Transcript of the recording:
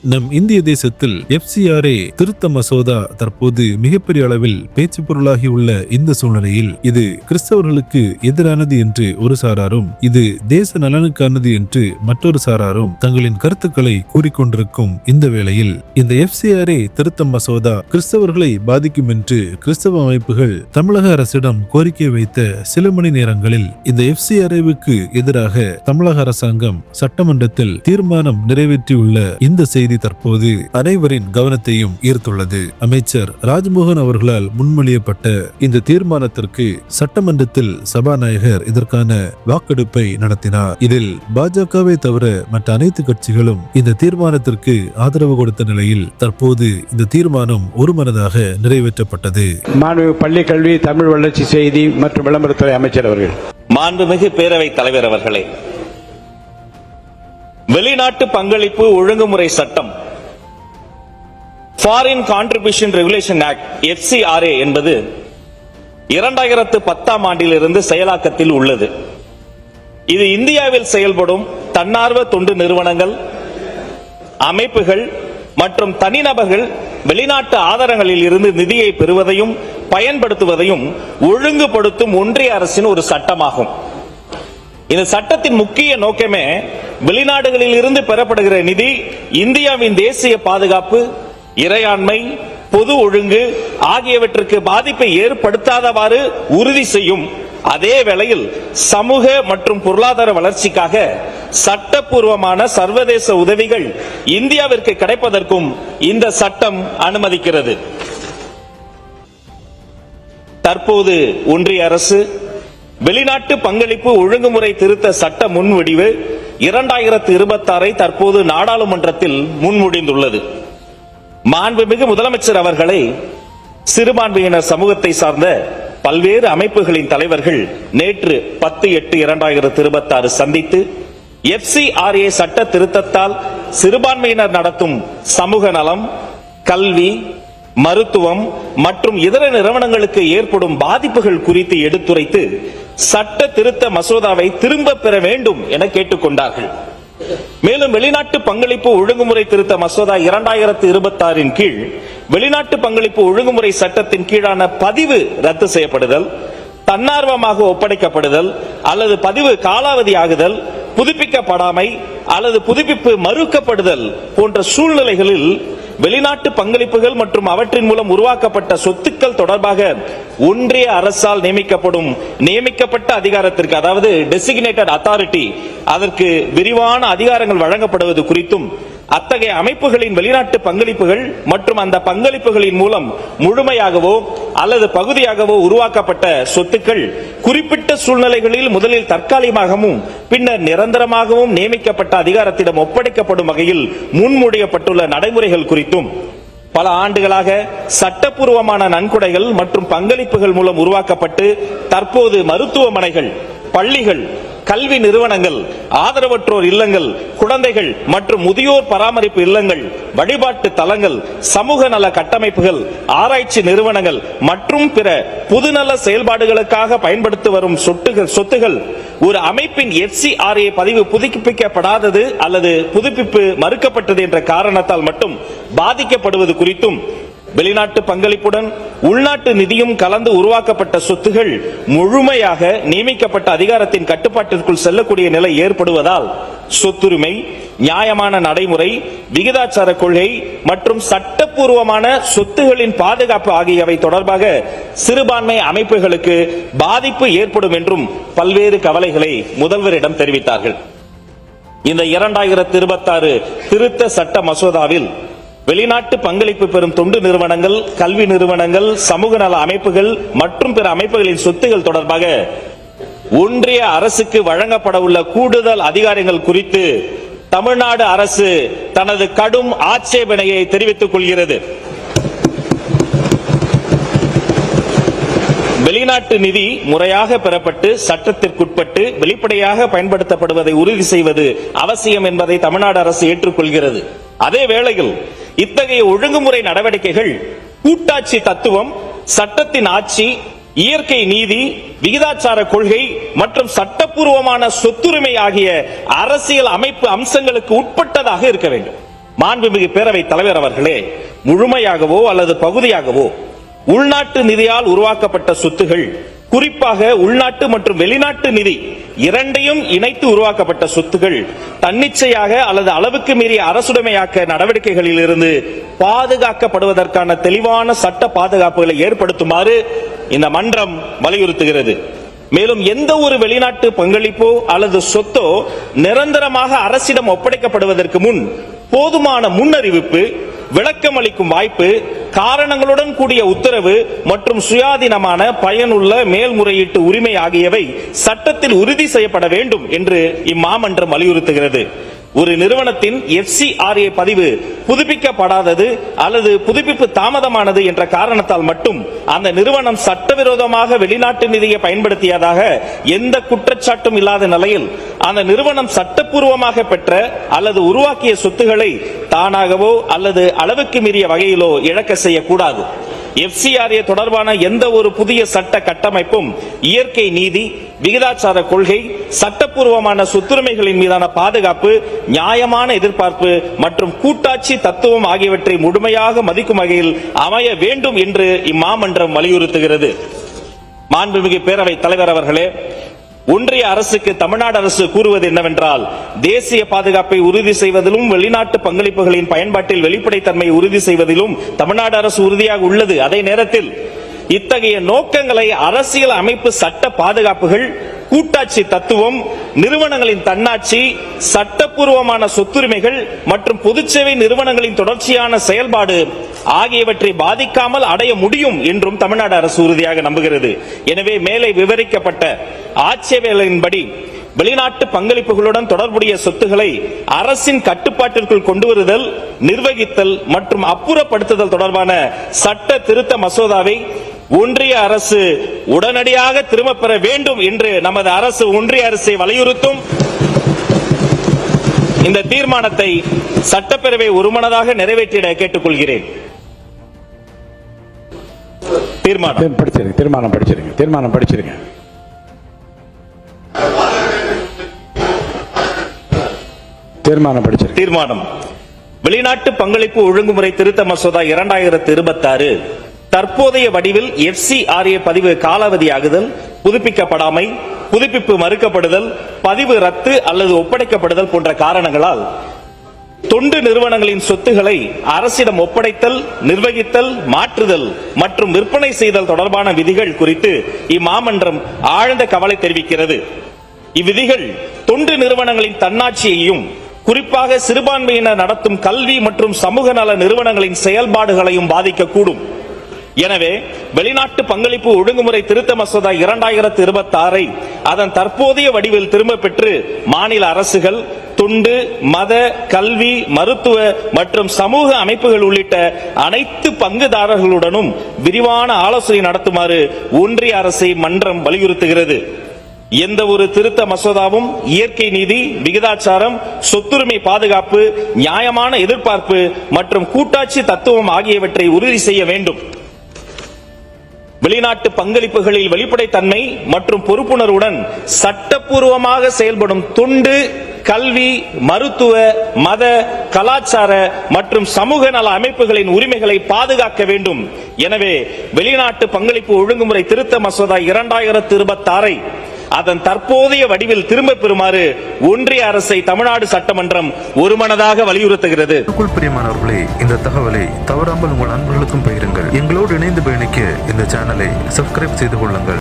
நம் இந்திய தேசத்தில் FCRA திருத்த மசோதா தற்போது மிகப்பெரிய அளவில் பேச்சு பொருளாகி உள்ள இந்த சூழ்நிலையில் இது கிறிஸ்தவர்களுக்கு எதிரானது என்று ஒரு சாராரும், இது தேச நலனுக்கானது என்று மற்றொரு சாராரும் தங்களின் கருத்துக்களை கூறிக்கொண்டிருக்கும் இந்த வேளையில் இந்த FCRA திருத்த மசோதா கிறிஸ்தவர்களை பாதிக்கும் என்று கிறிஸ்தவ அமைப்புகள் தமிழக அரசிடம் கோரிக்கை வைத்த சில மணி நேரங்களில் இந்த FCRAவுக்கு எதிராக தமிழக அரசாங்கம் சட்டமன்றத்தில் தீர்மானம் நிறைவேற்றியுள்ள இந்த செய்தி தற்போது அனைவரின் கவனத்தையும் ஈர்த்துள்ளது. அமைச்சர் ராஜ்மோகன் அவர்களால் முன்மொழியப்பட்ட இந்த தீர்மானத்திற்கு சட்டமன்றத்தில் சபாநாயகர் இதற்கான வாக்கெடுப்பை நடத்தினார். இதில் பாஜகவை தவிர மற்ற அனைத்து கட்சிகளும் இந்த தீர்மானத்திற்கு ஆதரவு கொடுத்த நிலையில் தற்போது இந்த தீர்மானம் ஒருமனதாக நிறைவேற்றப்பட்டது. மாண்புமிகு பள்ளி கல்வி, தமிழ் வளர்ச்சி, செய்தி மற்றும் விளம்பரத்துறை அமைச்சர் அவர்கள். மாண்புமிகு பேரவைத் தலைவர் அவர்களே, வெளிநாட்டு பங்களிப்பு ஒழுங்குமுறை சட்டம் foreign contribution regulation act FCRA என்பது 2010ஆம் ஆண்டிலிருந்து செயலாக்கத்தில் உள்ளது. இது இந்தியாவில் செயல்படும் தன்னார்வ தொண்டு நிறுவனங்கள், அமைப்புகள் மற்றும் தனிநபர்கள் வெளிநாட்டு ஆதாரங்களில் இருந்து நிதியை பெறுவதையும் பயன்படுத்துவதையும் ஒழுங்குபடுத்தும் ஒன்றிய அரசின் ஒரு சட்டமாகும். இந்த சட்டத்தின் முக்கிய நோக்கமே வெளிநாடுகளில் இருந்து பெறப்படுகிற நிதி இந்தியாவின் தேசிய பாதுகாப்பு, இறையாண்மை, பொது ஒழுங்கு ஆகியவற்றுக்கு பாதிப்பை ஏற்படுத்தாதவாறு உறுதி செய்யும். அதே வேளையில் சமூக மற்றும் பொருளாதார வளர்ச்சிக்காக சட்டப்பூர்வமான சர்வதேச உதவிகள் இந்தியாவிற்கு கிடைப்பதற்கும் இந்த சட்டம் அனுமதிக்கிறது. தற்போது ஒன்றிய அரசு வெளிநாட்டு பங்களிப்பு ஒழுங்குமுறை திருத்த சட்ட முன்வடிவு 2026 தற்போது நாடாளுமன்றத்தில் முன்மொழிந்துள்ளது. மாண்புமிகு முதலமைச்சர் அவர்களை சிறுபான்மையினர் சமூகத்தை சார்ந்த பல்வேறு அமைப்புகளின் தலைவர்கள் நேற்று 10/8/2026 சந்தித்து FCRA சட்ட திருத்தத்தால் சிறுபான்மையினர் நடத்தும் சமூக நலம், கல்வி, மருத்துவம் மற்றும் இதர நிறுவனங்களுக்கு ஏற்படும் பாதிப்புகள் குறித்து எடுத்துரைத்து சட்ட திருத்த மசோதாவை திரும்ப பெற வேண்டும் என கேட்டுக்கொண்டார்கள். மேலும் வெளிநாட்டு பங்களிப்பு ஒழுங்குமுறை திருத்த மசோதா 2026 கீழ் வெளிநாட்டு பங்களிப்பு ஒழுங்குமுறை சட்டத்தின் கீழான பதிவு ரத்து செய்யப்படுதல், தன்னார்வமாக ஒப்படைக்கப்படுதல் அல்லது பதிவு காலாவதி ஆகுதல், புதுப்பிக்கப்படாமை அல்லது புதுப்பிப்பு மறுக்கப்படுதல் போன்ற சூழ்நிலைகளில் வெளிநாட்டு பங்களிப்புகள் மற்றும் அவற்றின் மூலம் உருவாக்கப்பட்ட சொத்துக்கள் தொடர்பாக ஒன்றிய அரசால் நியமிக்கப்பட்ட அதிகாரத்திற்கு, அதாவது டெசிக்னேட்டட் அத்தாரிட்டி, அதற்கு விரிவான அதிகாரங்கள் வழங்கப்படுவது குறித்தும் அத்தகைய அமைப்புகளின் வெளிநாட்டு பங்களிப்புகள் மற்றும் அந்த பங்களிப்புகளின் மூலம் முழுமையாகவோ அல்லது பகுதியாகவோ உருவாக்கப்பட்ட சொத்துக்கள் குறிப்பிட்ட சூழ்நிலைகளில் முதலில் தற்காலிகமாகவும் பின்னர் நிரந்தரமாகவும் நியமிக்கப்பட்ட அதிகாரத்திடம் ஒப்படைக்கப்படும் வகையில் முன்மொழியப்பட்டுள்ள நடைமுறைகள் குறித்தும் பல ஆண்டுகளாக சட்டப்பூர்வமான நன்கொடைகள் மற்றும் பங்களிப்புகள் மூலம் உருவாக்கப்பட்டு தற்போது மருத்துவமனைகள், பள்ளிகள், கல்வி நிறுவனங்கள், ஆதரவற்றோர் இல்லங்கள், குழந்தைகள் மற்றும் முதியோர் பராமரிப்பு இல்லங்கள், வழிபாட்டு தலங்கள், சமூக நல கட்டமைப்புகள், ஆராய்ச்சி நிறுவனங்கள் மற்றும் பிற பொதுநல செயல்பாடுகளுக்காக பயன்படுத்தி வரும் சொத்துகள் ஒரு அமைப்பின் FCRA பதிவு புதுப்பிக்கப்படாதது அல்லது புதுப்பிப்பு மறுக்கப்பட்டது என்ற காரணத்தால் மட்டும் பாதிக்கப்படுவது குறித்தும் வெளிநாட்டு பங்களிப்புடன் உள்நாட்டு நிதியும் கலந்து உருவாக்கப்பட்ட சொத்துகள் முழுமையாக நியமிக்கப்பட்ட அதிகாரத்தின் கட்டுப்பாட்டிற்குள் செல்லக்கூடிய நிலை ஏற்படுவதால் சொத்துரிமை, நியாயமான நடைமுறை, விகிதாச்சார கொள்கை மற்றும் சட்டப்பூர்வமான சொத்துகளின் பாதுகாப்பு ஆகியவை தொடர்பாக சிறுபான்மை அமைப்புகளுக்கு பாதிப்பு ஏற்படும் என்றும் பல்வேறு கவலைகளை முதல்வரிடம் தெரிவித்தார்கள். இந்த 2026 திருத்த சட்ட மசோதாவில் வெளிநாட்டு பங்களிப்பு பெறும் தொண்டு நிறுவனங்கள், கல்வி நிறுவனங்கள், சமூக நல அமைப்புகள் மற்றும் பிற அமைப்புகளின் சொத்துகள் தொடர்பாக ஒன்றிய அரசுக்கு வழங்கப்பட உள்ள கூடுதல் அதிகாரங்கள் குறித்து தமிழ்நாடு அரசு தனது கடும் ஆட்சேபனையை தெரிவித்துக் கொள்கிறது. வெளிநாட்டு நிதி முறையாக பெறப்பட்டு சட்டத்திற்குட்பட்டு வெளிப்படையாக பயன்படுத்தப்படுவதை உறுதி செய்வது அவசியம் என்பதை தமிழ்நாடு அரசு ஏற்றுக்கொள்கிறது. அதே வேளையில் இத்தகைய ஒழுங்குமுறை நடவடிக்கைகள் கூட்டாட்சி தத்துவம், சட்டத்தின் ஆட்சி, இயற்கை நீதி, விகிதாச்சார கொள்கை மற்றும் சட்டப்பூர்வமான சொத்துரிமை ஆகிய அரசியல் அமைப்பு அம்சங்களுக்கு உட்பட்டதாக இருக்க வேண்டும். மாண்புமிகு பேரவைத் தலைவர் அவர்களே, முழுமையாகவோ அல்லது பகுதியாகவோ உள்நாட்டு நிதியால் உருவாக்கப்பட்ட சொத்துகள், குறிப்பாக உள்நாட்டு மற்றும் வெளிநாட்டு நிதி இரண்டையும் இணைத்து உருவாக்கப்பட்ட சொத்துகள் தன்னிச்சையாக அல்லது அளவுக்கு மீறிய அரசுடைமையாக்க நடவடிக்கைகளில் இருந்து பாதுகாக்கப்படுவதற்கான தெளிவான சட்ட பாதுகாப்புகளை ஏற்படுத்துமாறு இந்த மன்றம் வலியுறுத்துகிறது. மேலும் எந்த ஒரு வெளிநாட்டு பங்களிப்போ அல்லது சொத்தோ நிரந்தரமாக அரசிடம் ஒப்படைக்கப்படுவதற்கு முன் போதுமான முன்னறிவிப்பு, விளக்கம் அளிக்கும் வாய்ப்பு, காரணங்களுடன் கூடிய உத்தரவு மற்றும் சுயாதீனமான பயனுள்ள மேல்முறையீட்டு உரிமை ஆகியவை சட்டத்தில் உறுதி செய்யப்பட வேண்டும் என்று இம்மாமன்றம் வலியுறுத்துகிறது. ஒரு நிறுவனத்தின் FCRA பதிவு புதுப்பிக்கப்படாதது அல்லது புதுப்பிப்பு தாமதமானது என்ற காரணத்தால் மட்டும் அந்த நிறுவனம் சட்டவிரோதமாக வெளிநாட்டு நிதியை பயன்படுத்தியதாக எந்த குற்றச்சாட்டும் இல்லாத நிலையில் அந்த நிறுவனம் சட்டப்பூர்வமாக பெற்ற அல்லது உருவாக்கிய சொத்துக்களை தானாகவோ அல்லது அளவுக்கு மீறிய வகையிலோ இழக்க செய்யக்கூடாது. FCRA தொடர்பான எந்த ஒரு புதிய சட்ட கட்டமைப்பும் இயற்கை நீதி, விகிதாச்சார கொள்கை, சட்டப்பூர்வமான சொத்துரிமைகளின் மீதான பாதுகாப்பு, நியாயமான எதிர்பார்ப்பு மற்றும் கூட்டாட்சி தத்துவம் ஆகியவற்றை முழுமையாக மதிக்கும் வகையில் அமைய வேண்டும் என்று இம்மாமன்றம் வலியுறுத்துகிறது. மாண்புமிகு பேரவைத் தலைவர் அவர்களே, ஒன்றிய அரசுக்கு தமிழ்நாடு அரசு கூறுவது என்னவென்றால், தேசிய பாதுகாப்பை உறுதி செய்வதிலும் வெளிநாட்டு பங்களிப்புகளின் பயன்பாட்டில் வெளிப்படைத்தன்மையை உறுதி செய்வதிலும் தமிழ்நாடு அரசு உறுதியாக உள்ளது. அதே நேரத்தில் இத்தகைய நோக்கங்களை அரசியல் அமைப்பு சட்ட பாதுகாப்புகள், கூட்டாட்சி தத்துவம், நிறுவனங்களின் தன்னாட்சி, சட்டப்பூர்வமான சொத்துரிமைகள் மற்றும் பொதுச்சேவை நிறுவனங்களின் தொடர்ச்சியான செயல்பாடு ஆகியவற்றை பாதிக்காமல் அடைய முடியும் என்றும் தமிழ்நாடு அரசு உறுதியாக நம்புகிறது. எனவே மேலே விவரிக்கப்பட்ட ஆட்சேபனைகளின்படி வெளிநாட்டு பங்களிப்புகளுடன் தொடர்புடைய சொத்துக்களை அரசின் கட்டுப்பாட்டிற்குள் கொண்டு வருதல், நிர்வகித்தல் மற்றும் அப்புறப்படுத்துதல் தொடர்பான சட்ட திருத்த மசோதாவை ஒன்றிய அரசு உடனடியாக திரும்பப் பெற வேண்டும் என்று நமது அரசு ஒன்றிய அரசை வலியுறுத்தும். இந்த தீர்மானத்தை சட்டப்பேரவை ஒருமனதாக நிறைவேற்றிட கேட்டுக்கொள்கிறேன். தீர்மானம் படிச்சிருங்க. தீர்மானம். வெளிநாட்டு பங்களிப்பு ஒழுங்குமுறை திருத்த மசோதா 2026 தற்போதைய வடிவில் FCRA பதிவு காலாவதியாகுதல், புதுப்பிக்கப்படாமை, புதுப்பிப்பு மறுக்கப்படுதல், பதிவு ரத்து அல்லது ஒப்படைக்கப்படுதல் போன்ற காரணங்களால் தொண்டு நிறுவனங்களின் சொத்துக்களை அரசிடம் ஒப்படைத்தல், நிர்வகித்தல், மாற்றுதல் மற்றும் விற்பனை செய்தல் தொடர்பான விதிகள் குறித்து இம்மாமன்றம் ஆழ்ந்த கவலை தெரிவிக்கிறது. இவ்விதிகள் தொண்டு நிறுவனங்களின் தன்னாட்சியையும், குறிப்பாக சிறுபான்மையினர் நடத்தும் கல்வி மற்றும் சமூக நல நிறுவனங்களின் செயல்பாடுகளையும் பாதிக்கக்கூடும். எனவே வெளிநாட்டு பங்களிப்பு ஒழுங்குமுறை திருத்த மசோதா 2026 அதன் தற்போதைய வடிவில் திரும்ப பெற்று மாநில அரசுகள், தொண்டு, மத, கல்வி, மருத்துவ மற்றும் சமூக அமைப்புகள் உள்ளிட்ட அனைத்து பங்குதாரர்களுடனும் விரிவான ஆலோசனை நடத்துமாறு ஒன்றிய அரசை மன்றம் வலியுறுத்துகிறது. எந்த ஒரு திருத்த மசோதாவும் இயற்கை நீதி, விகிதாச்சாரம், சொத்துரிமை பாதுகாப்பு, நியாயமான எதிர்பார்ப்பு மற்றும் கூட்டாட்சி தத்துவம் ஆகியவற்றை உறுதி செய்ய வேண்டும். வெளிநாட்டு பங்களிப்புகளில் வெளிப்படைத்தன்மை மற்றும் பொறுப்புணர்வுடன் சட்டப்பூர்வமாக செயல்படும் தொண்டு, கல்வி, மருத்துவ, மத, கலாச்சார மற்றும் சமூக நல அமைப்புகளின் உரிமைகளை பாதுகாக்க வேண்டும். எனவே வெளிநாட்டு பங்களிப்பு ஒழுங்குமுறை திருத்த மசோதா 2026 அதன் தற்போதைய வடிவில் திரும்ப பெறுமாறு ஒன்றிய அரசை தமிழ்நாடு சட்டமன்றம் ஒருமனதாக வலியுறுத்துகிறது. பிரியமானவர்களே, இந்த தகவலை தவறாமல் உங்கள் நண்பர்களுக்கும் பகிருங்கள். எங்களோடு இணைந்து பயணிக்க இந்த சேனலை சப்ஸ்கிரைப் செய்து கொள்ளுங்கள்.